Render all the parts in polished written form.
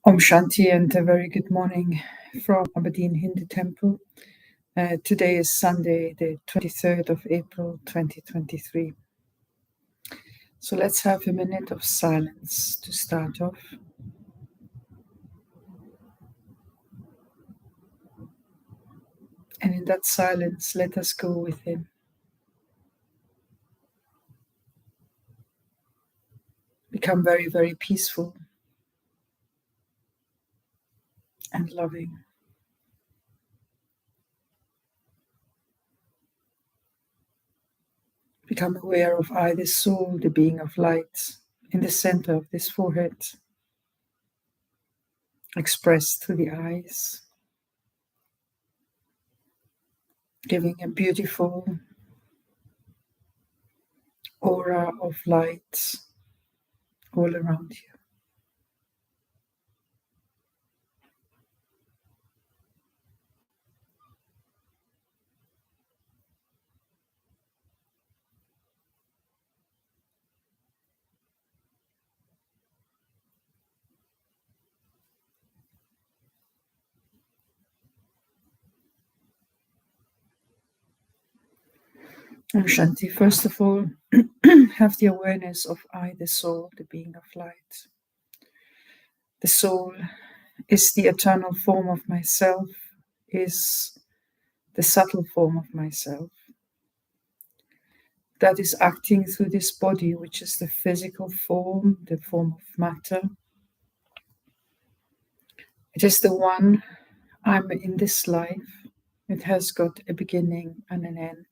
Om Shanti and a very good morning from Aberdeen Hindu Temple. Today is Sunday, the 23rd of April 2023. So let's have a minute of silence to start off. And in that silence, let us go within. Become very, very peaceful and loving. Become aware of I, the soul, the being of light, in the center of this forehead, expressed through the eyes, giving a beautiful aura of light all around you. Om Shanti. First of all, have the awareness of I, the soul, the being of light. The soul is the eternal form of myself, is the subtle form of myself that is acting through this body, which is the physical form, the form of matter. It is the one I'm in this life. It has got a beginning and an end,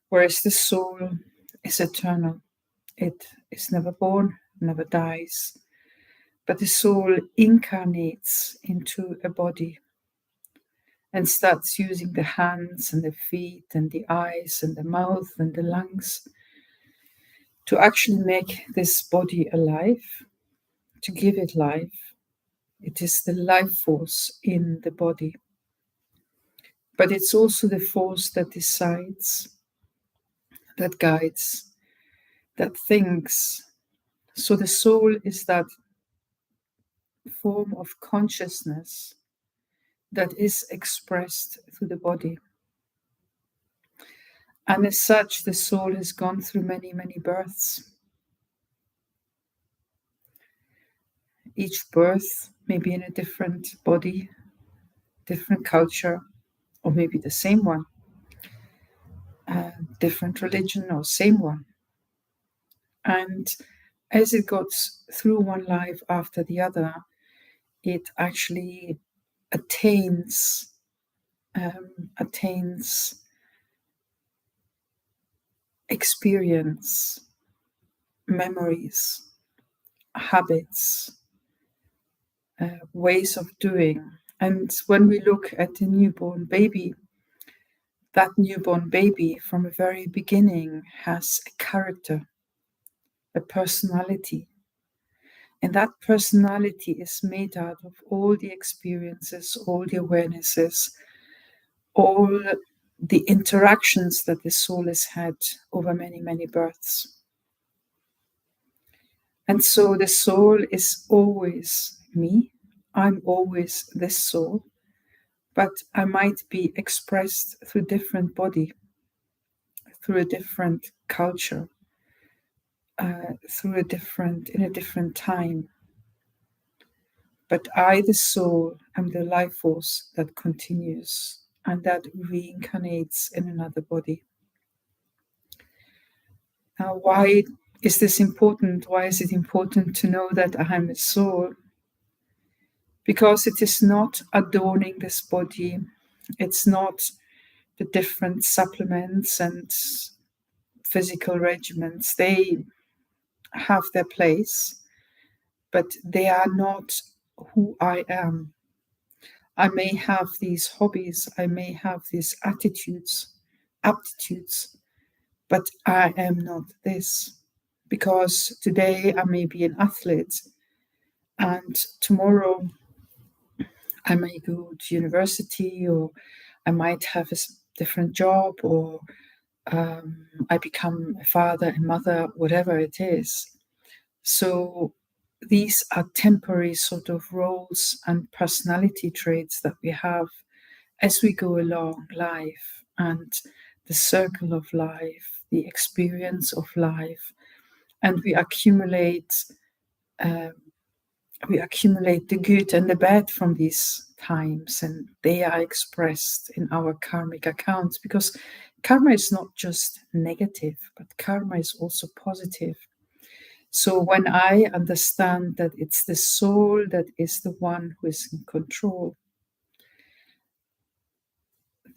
whereas the soul is eternal. It is never born, never dies, but the soul incarnates into a body and starts using the hands and the feet and the eyes and the mouth and the lungs to actually make this body alive, to give it life. It is the life force in the body. But it's also the force that decides, that guides, that thinks. So the soul is that form of consciousness that is expressed through the body. And as such, the soul has gone through many, many births. Each birth may be in a different body, different culture, or maybe the same one, different religion or same one. And as it goes through one life after the other, it actually attains experience, memories, habits, ways of doing. And when we look at a newborn baby, that newborn baby from a very beginning has a character, a personality. And that personality is made out of all the experiences, all the awarenesses, all the interactions that the soul has had over many, many births. And so the soul is always me. I'm always this soul, but I might be expressed through different body, through a different culture, in a different time. But I, the soul, am the life force that continues and that reincarnates in another body. Now, why is this important? Why is it important to know that I am a soul? Because it is not adorning this body. It's not the different supplements and physical regimens. They have their place, but they are not who I am. I may have these hobbies, I may have these attitudes, aptitudes, but I am not this. Because today I may be an athlete, and tomorrow I may go to university, or I might have a different job, or I become a father, a mother, whatever it is. So these are temporary sort of roles and personality traits that we have as we go along life, and the circle of life, the experience of life, and we accumulate the good and the bad from these times, and they are expressed in our karmic accounts, because karma is not just negative, but karma is also positive. So when I understand that it's the soul that is the one who is in control,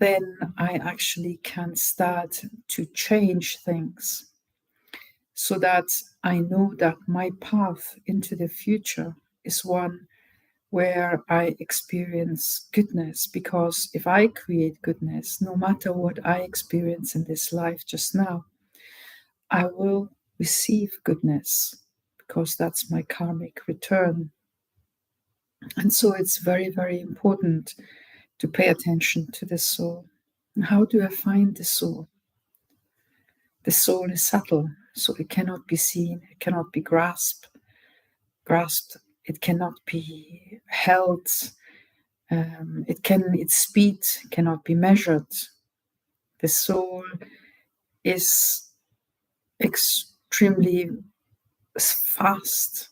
then I actually can start to change things, so that I know that my path into the future is one where I experience goodness. Because if I create goodness, no matter what I experience in this life just now, I will receive goodness, because that's my karmic return. And so it's very, very important to pay attention to the soul. And how do I find the soul? The soul is subtle, so it cannot be seen, it cannot be grasped, it cannot be held, its speed cannot be measured. The soul is extremely fast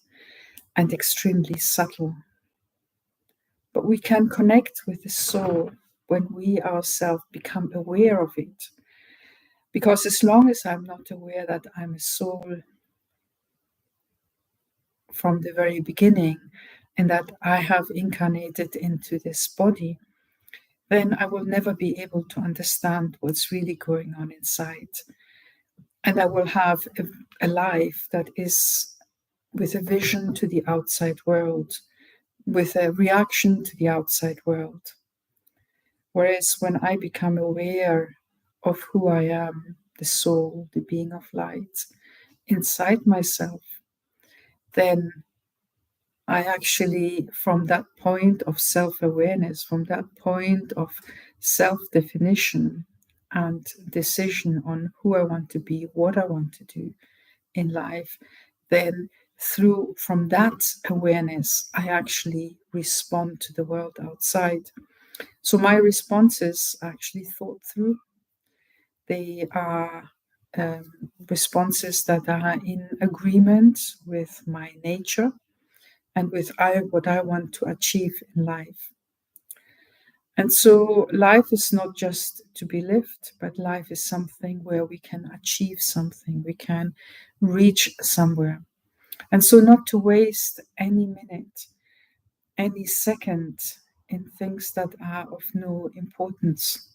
and extremely subtle. But we can connect with the soul when we ourselves become aware of it. Because as long as I'm not aware that I'm a soul from the very beginning, and that I have incarnated into this body, then I will never be able to understand what's really going on inside. And I will have a life that is with a vision to the outside world, with a reaction to the outside world. Whereas when I become aware of who I am, the soul, the being of light, inside myself, then I actually, from that point of self-awareness, from that point of self-definition and decision on who I want to be, what I want to do in life, then from that awareness, I actually respond to the world outside. So my responses are actually thought through. They are responses that are in agreement with my nature and with what I want to achieve in life. And so life is not just to be lived, but life is something where we can achieve something, we can reach somewhere. And so not to waste any minute, any second in things that are of no importance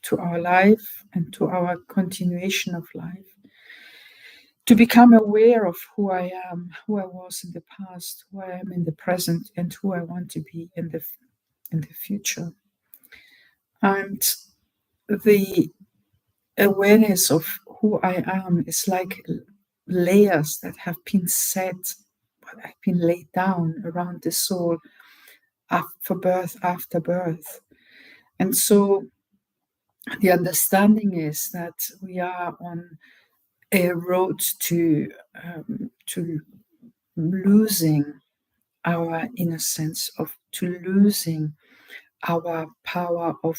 to our life and to our continuation of life. To become aware of who I am, who I was in the past, who I am in the present, and who I want to be in the future. And the awareness of who I am is like layers that have been laid down around the soul after birth. And so the understanding is that we are on a road to losing our innocence, to losing our power of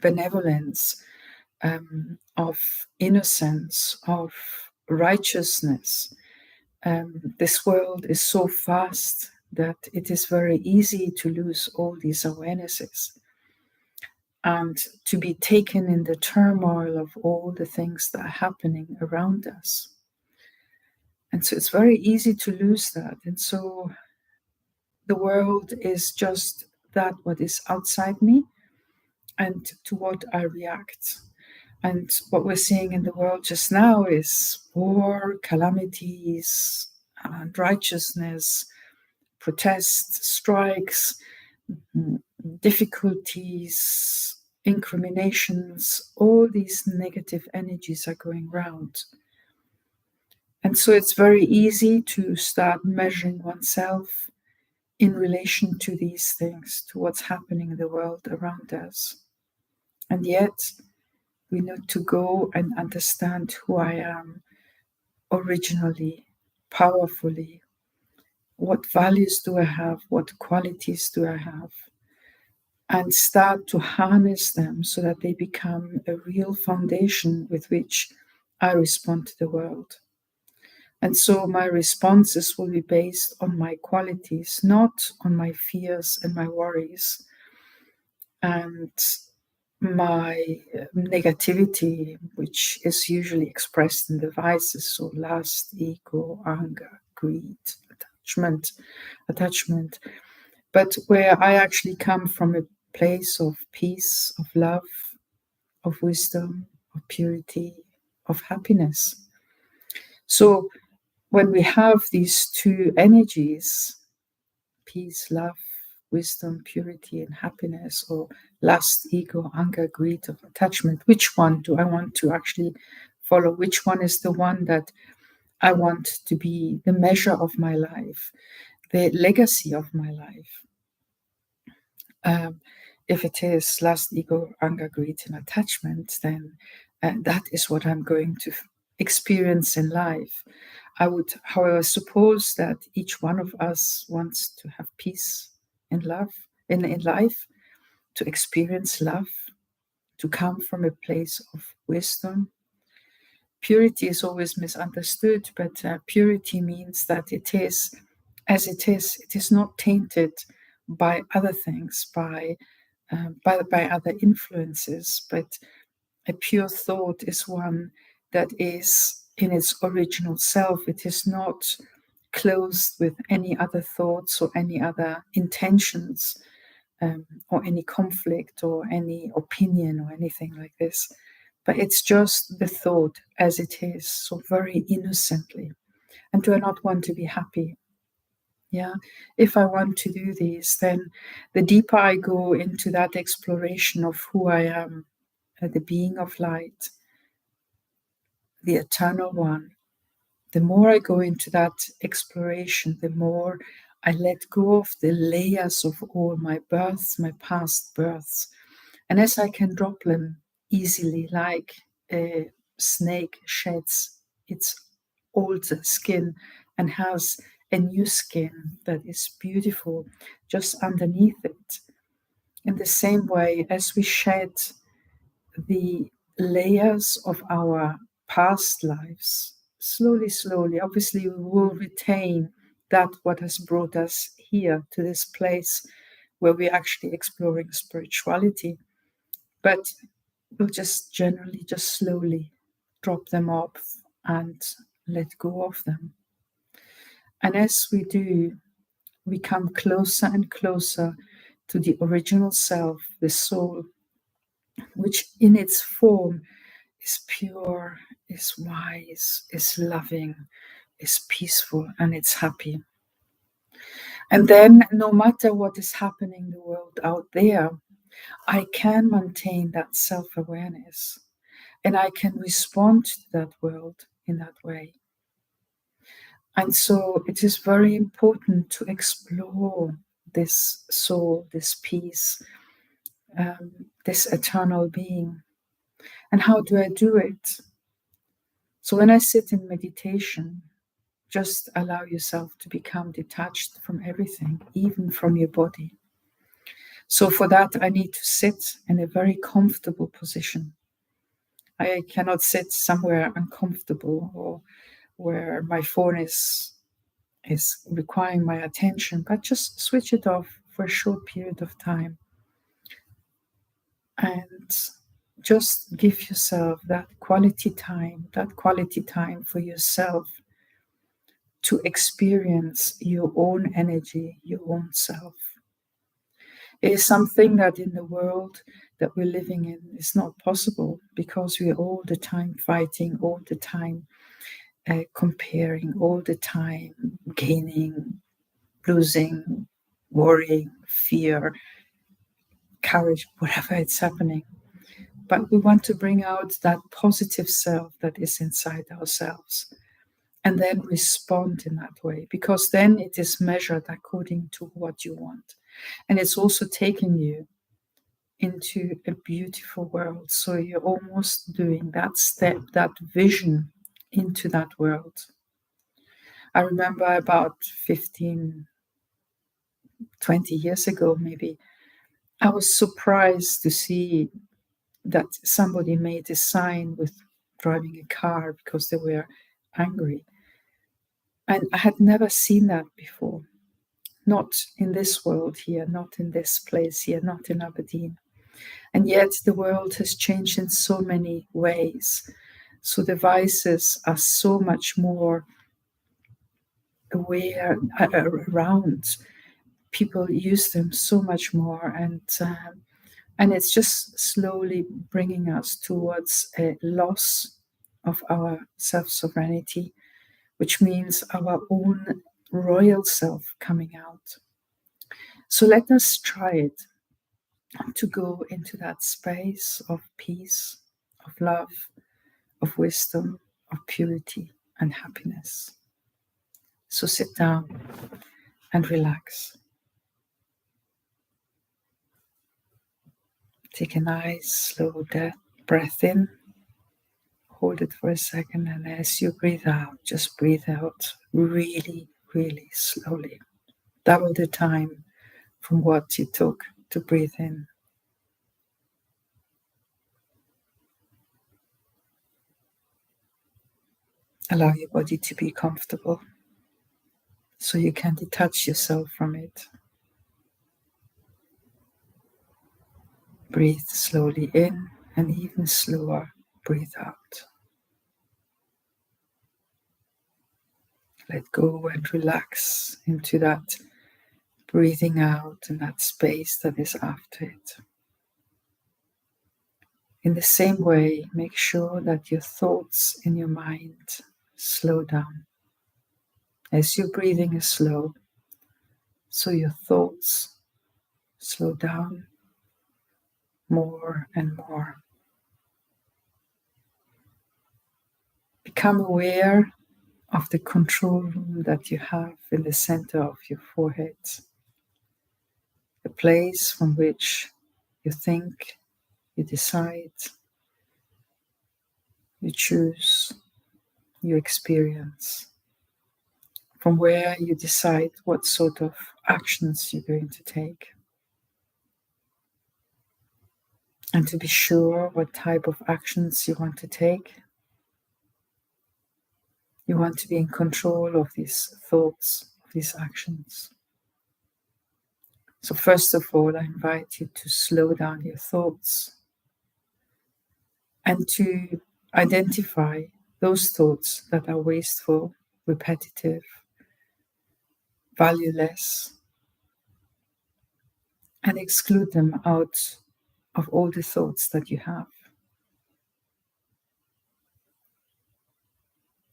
benevolence, of innocence, of righteousness. This world is so fast that it is very easy to lose all these awarenesses and to be taken in the turmoil of all the things that are happening around us. And so it's very easy to lose that. And so the world is just that what is outside me and to what I react. And what we're seeing in the world just now is war, calamities, unrighteousness, protests, strikes, difficulties, incriminations. All these negative energies are going round. And so it's very easy to start measuring oneself in relation to these things, to what's happening in the world around us. And yet, we need to go and understand who I am originally, powerfully, What values do I have? What qualities do I have? And start to harness them so that they become a real foundation with which I respond to the world. And so my responses will be based on my qualities, not on my fears and my worries and my negativity, which is usually expressed in the vices, so lust, ego, anger, greed, attachment, but where I actually come from a place of peace, of love, of wisdom, of purity, of happiness. So when we have these two energies, peace, love, wisdom, purity, and happiness, or lust, ego, anger, greed, or attachment, which one do I want to actually follow? Which one is the one that I want to be the measure of my life, the legacy of my life? If it is lust, ego, anger, greed, and attachment, then that is what I'm going to experience in life. I would, however, suppose that each one of us wants to have peace and love in life, to experience love, to come from a place of wisdom. Purity is always misunderstood, but purity means that it is as it is. It is not tainted by other things, by other influences, but a pure thought is one that is in its original self. It is not closed with any other thoughts or any other intentions, or any conflict or any opinion or anything like this. But it's just the thought as it is, so very innocently. And do I not want to be happy? Yeah, if I want to do this, then the deeper I go into that exploration of who I am, the being of light, the eternal one, the more I go into that exploration, the more I let go of the layers of all my births, my past births. And as I can drop them easily, like a snake sheds its old skin and has a new skin that is beautiful just underneath it. In the same way, as we shed the layers of our past lives, slowly, slowly, obviously, we will retain that what has brought us here to this place where we're actually exploring spirituality. But we'll just generally, just slowly drop them off and let go of them. And as we do, we come closer and closer to the original self, the soul, which in its form is pure, is wise, is loving, is peaceful, and it's happy. And then, no matter what is happening in the world out there, I can maintain that self awareness and I can respond to that world in that way. And so it is very important to explore this soul, this peace, this eternal being. And how do I do it? So when I sit in meditation, just allow yourself to become detached from everything, even from your body. So for that, I need to sit in a very comfortable position. I cannot sit somewhere uncomfortable or where my phone is requiring my attention, but just switch it off for a short period of time. And just give yourself that quality time for yourself to experience your own energy, your own self. It is something that in the world that we're living in is not possible because we are all the time fighting, all the time comparing, all the time gaining, losing, worrying, fear, courage, whatever it's happening. But we want to bring out that positive self that is inside ourselves and then respond in that way, because then it is measured according to what you want. And it's also taking you into a beautiful world. So you're almost doing that step, that vision into that world. I remember about 15, 20 years ago, maybe, I was surprised to see that somebody made a sign with driving a car because they were angry. And I had never seen that before. Not in this world here, not in this place here, not in Aberdeen. And yet the world has changed in so many ways. So devices are so much more aware around. People use them so much more, and it's just slowly bringing us towards a loss of our self-sovereignty, which means our own royal self coming out. So let us try it, to go into that space of peace, of love, of wisdom, of purity and happiness. So sit down and relax. Take a nice slow breath in. Hold it for a second, and as you breathe out, just breathe out really, really slowly. Double the time from what you took to breathe in. Allow your body to be comfortable so you can detach yourself from it. Breathe slowly in, and even slower, breathe out. Let go and relax into that breathing out and that space that is after it. In the same way, make sure that your thoughts in your mind slow down. As your breathing is slow, so your thoughts slow down more and more. Become aware of the control room that you have in the center of your forehead, the place from which you think, you decide, you choose, you experience, from where you decide what sort of actions you're going to take. And to be sure what type of actions you want to take, you want to be in control of these thoughts, of these actions. So first of all, I invite you to slow down your thoughts and to identify those thoughts that are wasteful, repetitive, valueless, and exclude them out of all the thoughts that you have.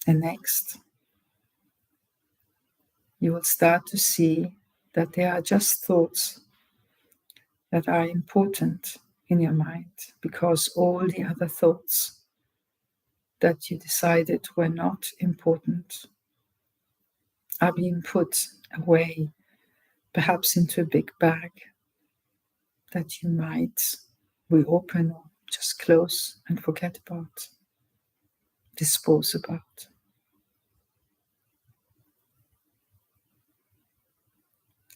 And next, you will start to see that they are just thoughts that are important in your mind, because all the other thoughts that you decided were not important are being put away, perhaps into a big bag that you might reopen or just close and forget about, dispose about.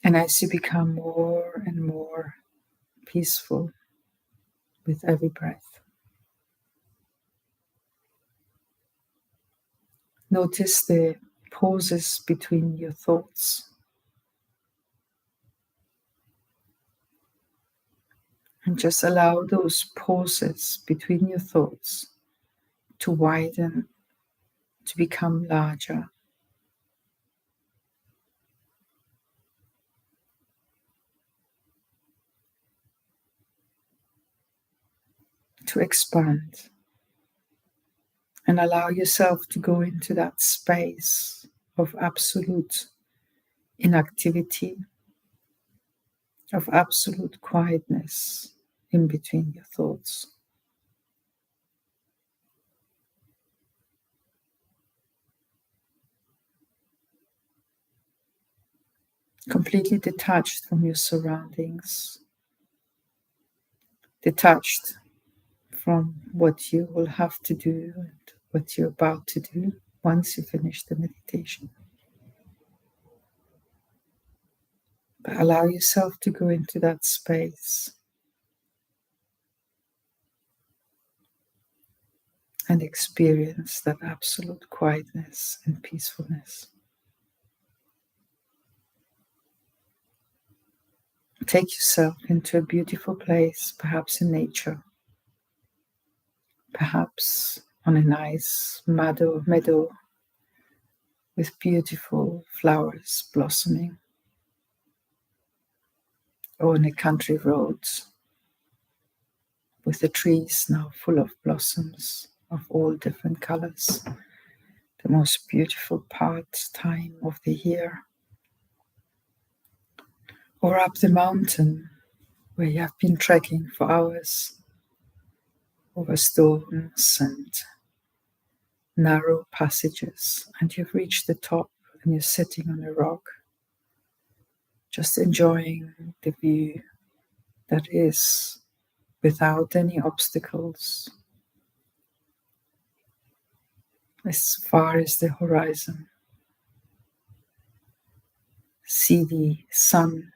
And as you become more and more peaceful with every breath, notice the pauses between your thoughts. And just allow those pauses between your thoughts to widen, to become larger. To expand, and allow yourself to go into that space of absolute inactivity, of absolute quietness in between your thoughts. Completely detached from your surroundings, detached from what you will have to do and what you're about to do once you finish the meditation. Allow yourself to go into that space and experience that absolute quietness and peacefulness. Take yourself into a beautiful place, perhaps in nature, perhaps on a nice meadow with beautiful flowers blossoming, or on a country road with the trees now full of blossoms of all different colors, the most beautiful time of the year. Or up the mountain where you have been trekking for hours over stones and narrow passages, and you've reached the top and you're sitting on a rock, just enjoying the view that is without any obstacles, as far as the horizon. See the sun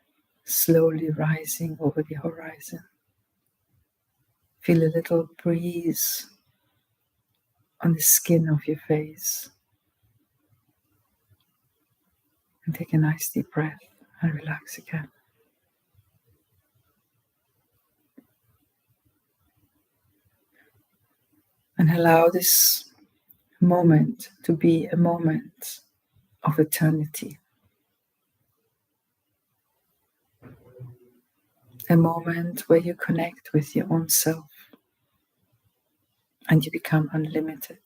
slowly rising over the horizon. Feel a little breeze on the skin of your face. And take a nice deep breath and relax again. And allow this moment to be a moment of eternity. A moment where you connect with your own self and you become unlimited.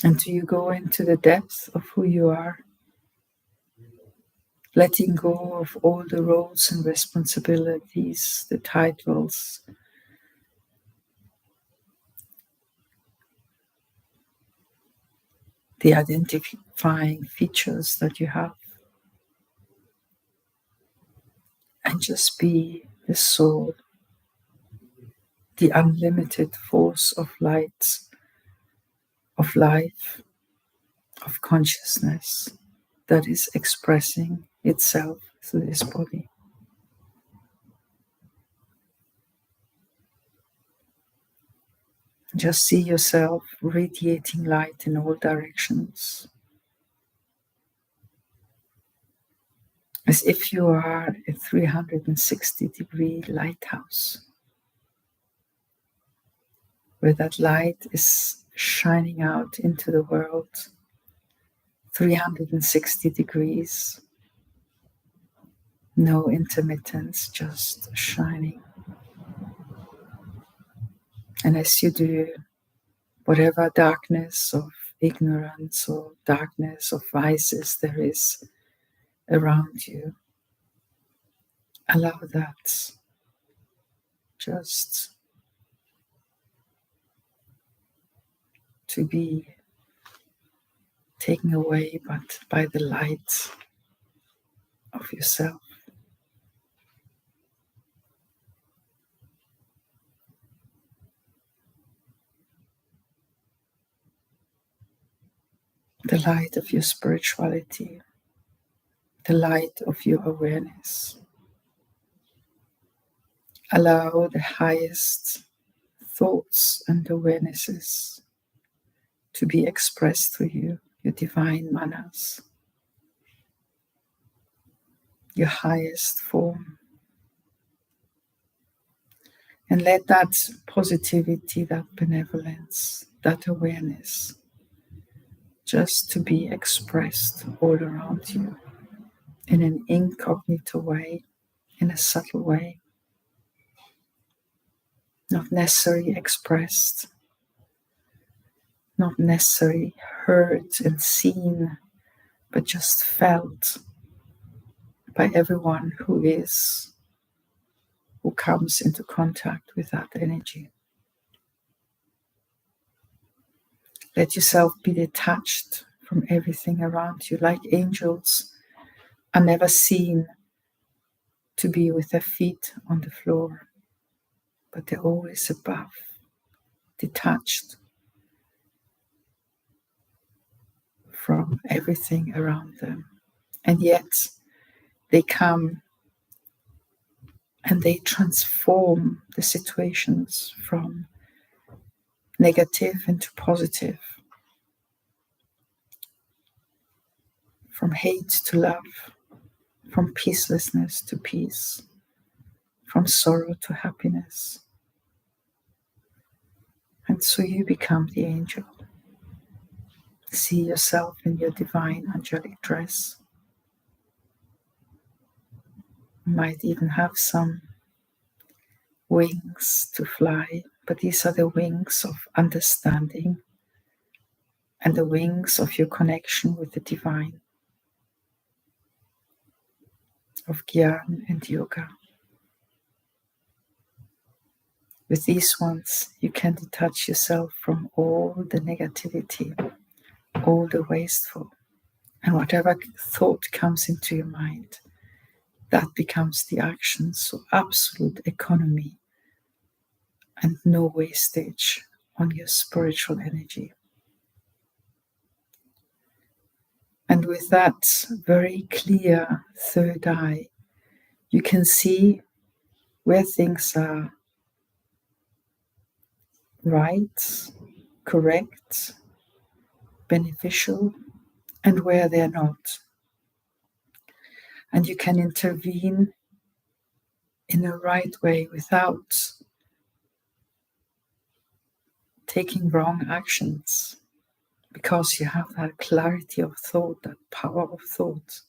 And do you go into the depth of who you are, letting go of all the roles and responsibilities, the titles, the identifying features that you have, and just be the soul, the unlimited force of light, of life, of consciousness that is expressing itself through this body. Just see yourself radiating light in all directions, as if you are a 360-degree lighthouse, where that light is shining out into the world 360 degrees, no intermittence, just shining. And as you do, whatever darkness of ignorance or darkness of vices there is around you, allow that just to be taken away, but by the light of yourself. The light of your spirituality, the light of your awareness. Allow the highest thoughts and awarenesses to be expressed through you, your divine manas, your highest form. And let that positivity, that benevolence, that awareness just to be expressed all around you in an incognito way, in a subtle way, not necessarily expressed, not necessarily heard and seen, but just felt by everyone who comes into contact with that energy. Let yourself be detached from everything around you, like angels are never seen to be with their feet on the floor, but they're always above, detached from everything around them, And yet they come and they transform the situations from negative into positive, from hate to love, from peacelessness to peace, from sorrow to happiness. And so you become the angel. See yourself in your divine angelic dress. You might even have some wings to fly, but these are the wings of understanding and the wings of your connection with the divine, of Gyan and yoga. With these ones, you can detach yourself from all the negativity, all the wasteful, and whatever thought comes into your mind, that becomes the action. So absolute economy and no wastage on your spiritual energy. And with that very clear third eye, you can see where things are right, correct, beneficial, and where they're not. And you can intervene in a right way without taking wrong actions, because you have that clarity of thought, that power of thought,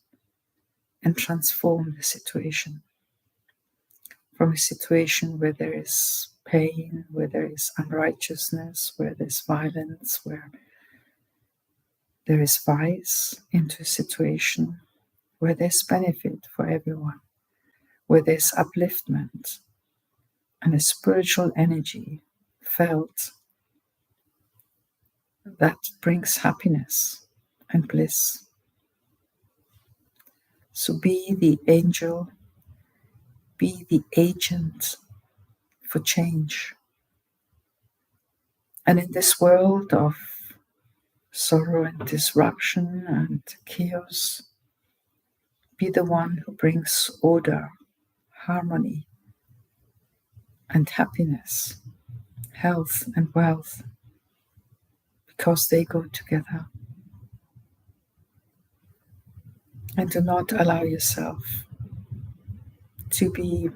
and transform the situation from a situation where there is pain, where there is unrighteousness, where there's violence, where there is vice, into a situation where there's benefit for everyone, where there's upliftment and a spiritual energy felt that brings happiness and bliss. So be the angel, be the agent for change. And in this world of sorrow and disruption and chaos, be the one who brings order, harmony, and happiness, health and wealth, because they go together. And do not allow yourself to be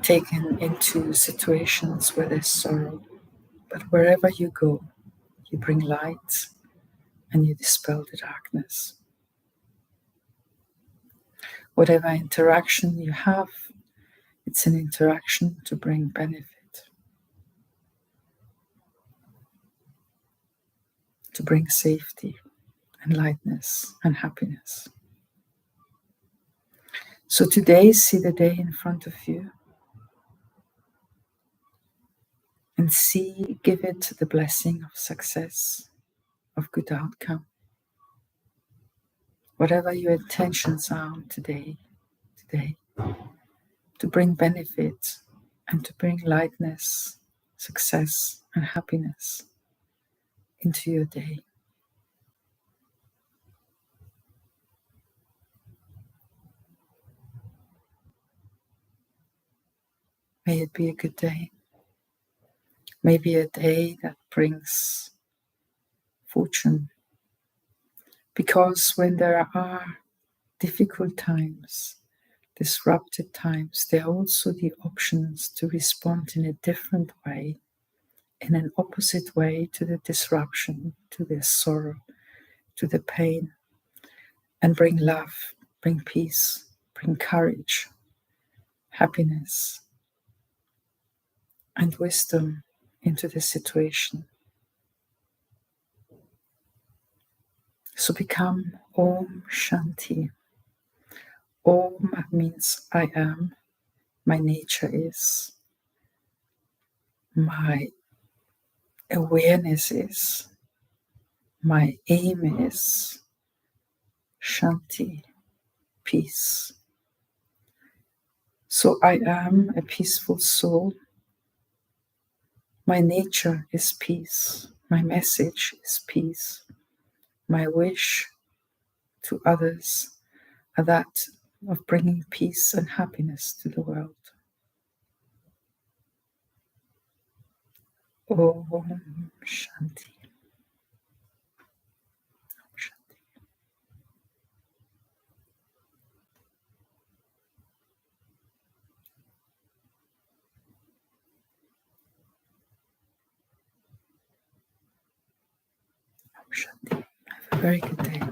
taken into situations where there's sorrow, but wherever you go, you bring light and you dispel the darkness. Whatever interaction you have, it's an interaction to bring benefit, to bring safety and lightness and happiness. So today, see the day in front of you and give it the blessing of success, of good outcome. Whatever your intentions are today, to bring benefit and to bring lightness, success, and happiness into your day. May it be a good day. Maybe a day that brings fortune. Because when there are difficult times, disrupted times, there are also the options to respond in a different way, in an opposite way to the disruption, to the sorrow, to the pain, and bring love, bring peace, bring courage, happiness, and wisdom into the situation. So become Om Shanti. Om means I am, my nature is, my awareness is, my aim is. Shanti, peace. So I am a peaceful soul. My nature is peace. My message is peace. My wish to others are that of bringing peace and happiness to the world. Om Shanti. Shanti. Shanti. Have a very good day.